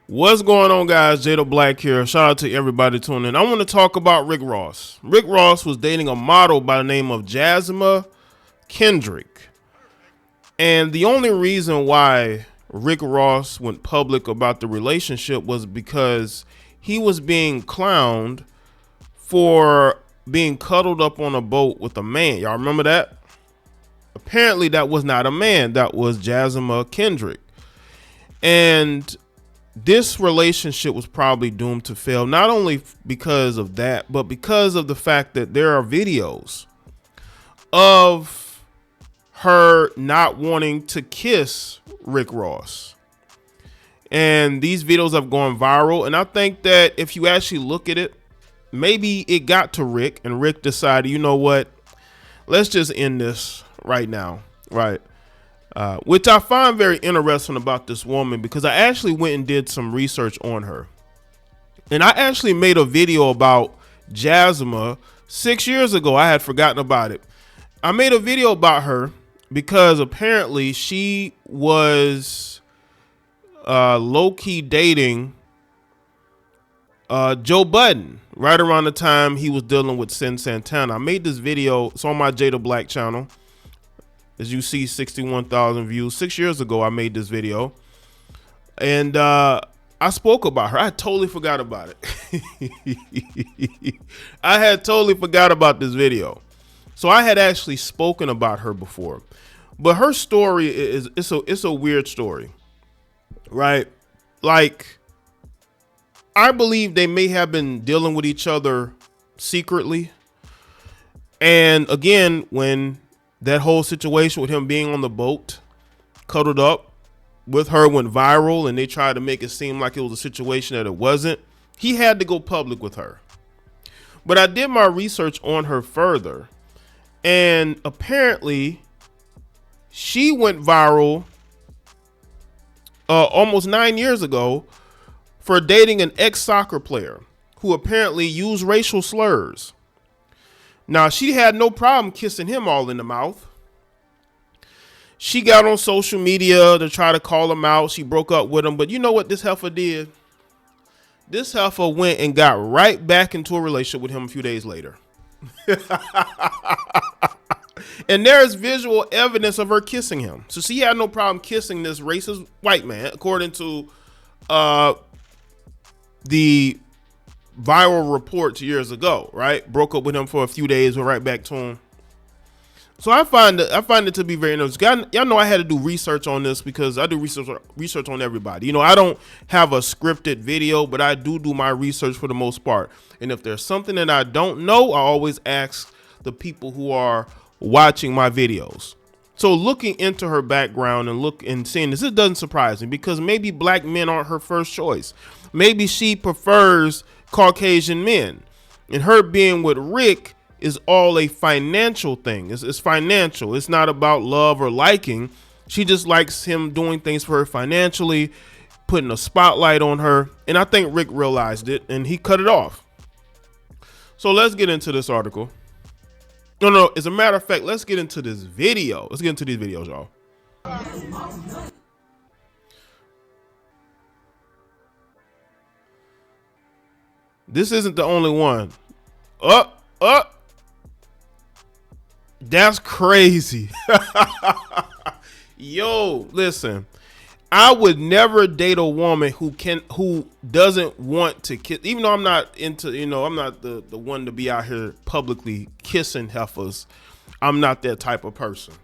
What's going on, guys? Biackhere. Shout out to everybody tuning in. I want to talk about Rick Ross. Rick Ross was dating a model by the name of Jazzma Kendrick. And the only reason why Rick Ross went public about the relationship was because he was being clowned for being cuddled up on a boat with a man. Y'all remember that? Apparently that was not a man. That was Jazzma Kendrick. And this relationship was probably doomed to fail, not only because of that, but because of the fact that there are videos of her not wanting to kiss Rick Ross. And these videos have gone viral. And I think that if you actually look at it, maybe it got to Rick and Rick decided, you know what, let's just end this right now. Right. Which I find very interesting about this woman, because I actually went and did some research on her. And I actually made a video about Jazzma 6 years ago. I had forgotten about it. I made a video about her because apparently she was low-key dating Joe Budden right around the time he was dealing with Santana. I made this video. It's on my BasikSocialPoliticz channel. As you see, 61,000 views. 6 years ago, I made this video. And I spoke about her. I totally forgot about it. I had totally forgot about this video. So I had actually spoken about her before. But her story it's a weird story. Right? Like, I believe they may have been dealing with each other secretly. And again, when that whole situation with him being on the boat, cuddled up with her, went viral, and they tried to make it seem like it was a situation that it wasn't, he had to go public with her. But I did my research on her further, and apparently she went viral almost 9 years ago for dating an ex-soccer player who apparently used racial slurs. Now, she had no problem kissing him all in the mouth. She got on social media to try to call him out. She broke up with him. But you know what this heifer did? This heifer went and got right back into a relationship with him a few days later. And there is visual evidence of her kissing him. So she had no problem kissing this racist white man, according to the viral reports years ago, right? Broke up with him for a few days, went right back to him. So I find it to be very interesting. Y'all know I had to do research on this because I do research on everybody. You know, I don't have a scripted video, but I do my research for the most part. And if there's something that I don't know, I always ask the people who are watching my videos. So looking into her background and seeing this, it doesn't surprise me, because maybe black men aren't her first choice. Maybe she prefers Caucasian men, and her being with Rick is all a financial thing. It's financial. It's not about love or liking. She just likes him doing things for her financially, putting a spotlight on her. And I think Rick realized it and he cut it off. So let's get into this article. No, as a matter of fact, let's get into this video. Let's get into these videos, y'all. This isn't the only one. That's crazy. Yo, listen. I would never date a woman who doesn't want to kiss, even though I'm not into, I'm not the one to be out here publicly kissing heifers. I'm not that type of person.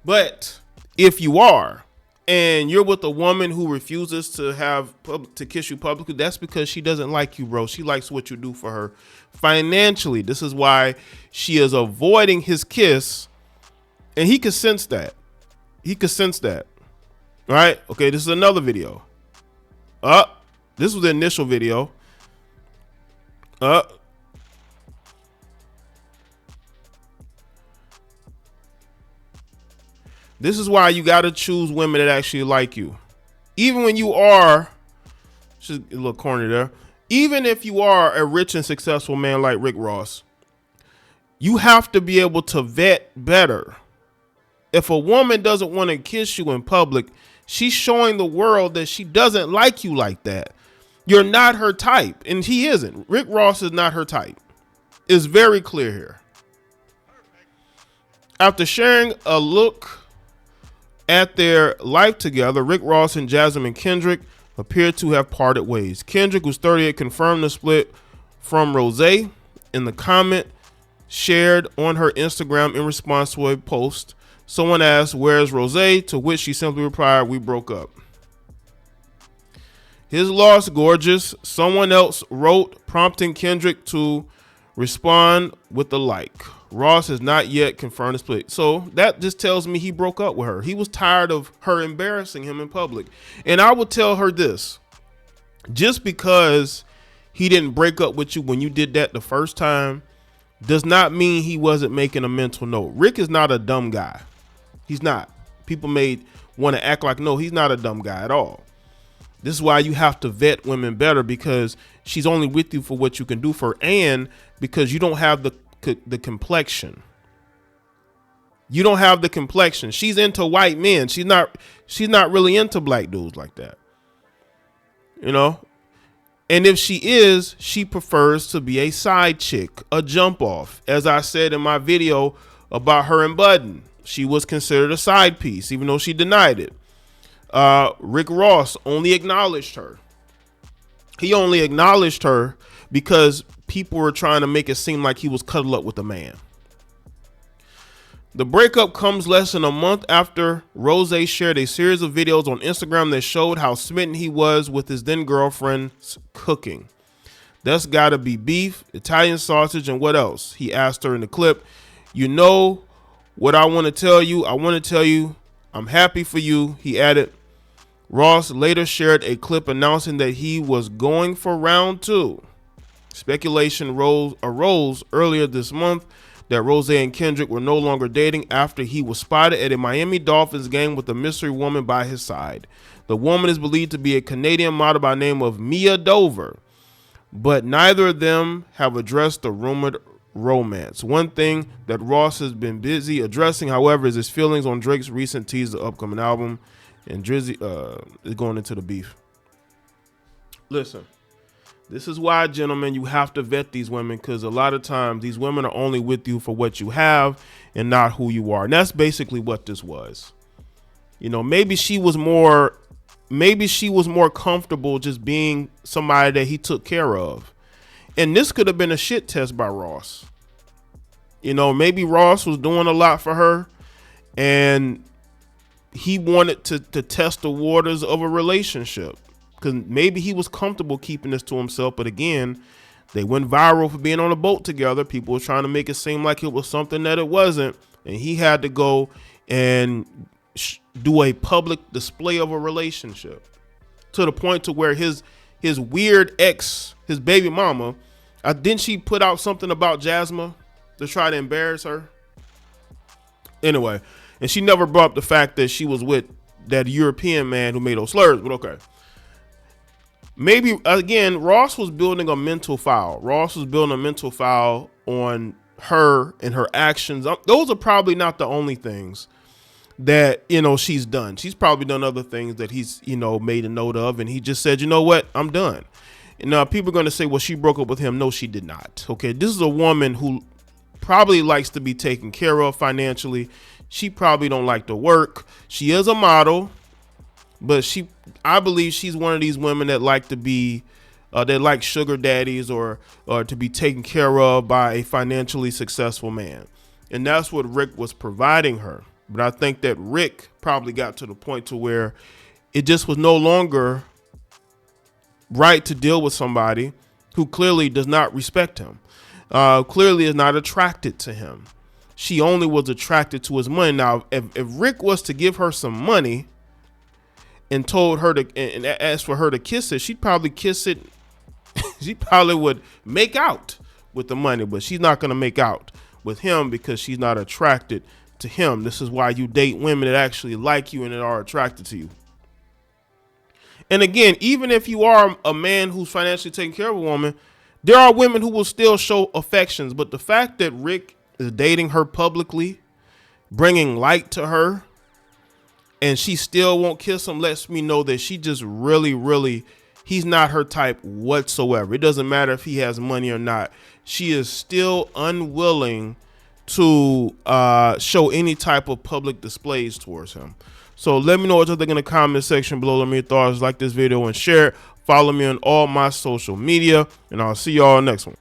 But if you are, and you're with a woman who refuses to kiss you publicly, that's because she doesn't like you, bro. She likes what you do for her financially. This is why she is avoiding his kiss, and he could sense that. All right. Okay, this is another video. This was the initial video. This is why you got to choose women that actually like you. Even when you are, just a little corny there. Even if you are a rich and successful man like Rick Ross, you have to be able to vet better. If a woman doesn't want to kiss you in public, she's showing the world that she doesn't like you like that. You're not her type, and he isn't. Rick Ross is not her type. It's very clear here. After sharing a look at their life together, Rick Ross and Jazzma and Kendrick appear to have parted ways. Kendrick, who's 38, confirmed the split from Rose in the comment shared on her Instagram in response to a post. Someone asked, "Where's Rose?" To which she simply replied, "We broke up." His loss, gorgeous. Someone else wrote, prompting Kendrick to respond with a like. Ross has not yet confirmed the split. So that just tells me he broke up with her. He was tired of her embarrassing him in public. And I would tell her this. Just because he didn't break up with you when you did that the first time does not mean he wasn't making a mental note. Rick is not a dumb guy. He's not. People may want to act like, no, he's not a dumb guy at all. This is why you have to vet women better, because she's only with you for what you can do for her, and because you don't have the complexion. You don't have the complexion. She's into white men. She's not really into black dudes like that. You know? And if she is, she prefers to be a side chick, a jump off. As I said in my video about her and Budden, she was considered a side piece, even though she denied it. Rick Ross only acknowledged her. He only acknowledged her because people were trying to make it seem like he was cuddled up with a man. The breakup comes less than a month after Rose shared a series of videos on Instagram that showed how smitten he was with his then girlfriend's cooking. That's gotta be beef, Italian sausage, and what else? He asked her in the clip. You know what I want to tell you? I want to tell you I'm happy for you, he added. Ross later shared a clip announcing that he was going for round 2. Speculation arose earlier this month that Rose and Kendrick were no longer dating after he was spotted at a Miami Dolphins game with a mystery woman by his side. The woman is believed to be a Canadian model by the name of Mia Dover, but neither of them have addressed the rumored romance. One thing that Ross has been busy addressing, however, is his feelings on Drake's recent teaser upcoming album, and Drizzy is going into the beef. Listen, this is why, gentlemen, you have to vet these women, because a lot of times these women are only with you for what you have and not who you are. And that's basically what this was. You know, maybe she was more comfortable just being somebody that he took care of. And this could have been a shit test by Ross. You know, maybe Ross was doing a lot for her and he wanted to test the waters of a relationship, because maybe he was comfortable keeping this to himself. But again, they went viral for being on a boat together. People were trying to make it seem like it was something that it wasn't. And he had to go and do a public display of a relationship, to the point to where his weird ex, his baby mama, didn't she put out something about Jazzma to try to embarrass her? Anyway, and she never brought up the fact that she was with that European man who made those slurs, but okay. Maybe, again, Ross was building a mental file. Ross was building a mental file on her and her actions. Those are probably not the only things that, you know, she's done. She's probably done other things that he's, you know, made a note of, and he just said, you know what, I'm done. And now people are going to say, well, she broke up with him. No, she did not. Okay, this is a woman who probably likes to be taken care of financially. She probably don't like to work. She is a model, but I believe she's one of these women that like to be, that like sugar daddies or to be taken care of by a financially successful man. And that's what Rick was providing her. But I think that Rick probably got to the point to where it just was no longer right to deal with somebody who clearly does not respect him, clearly is not attracted to him. She only was attracted to his money. Now, if Rick was to give her some money and told her to and asked for her to kiss it, she'd probably kiss it. She probably would make out with the money, but she's not going to make out with him because she's not attracted to him. This is why you date women that actually like you and that are attracted to you. And again, even if you are a man who's financially taking care of a woman, there are women who will still show affections. But the fact that Rick is dating her publicly, bringing light to her, and she still won't kiss him, lets me know that she just really, really He's not her type whatsoever. It doesn't matter if he has money or not. She is still unwilling to show any type of public displays towards him. So let me know what you think in the comment section below. Let me know your thoughts. Like this video and share it. Follow me on all my social media, and I'll see y'all next one.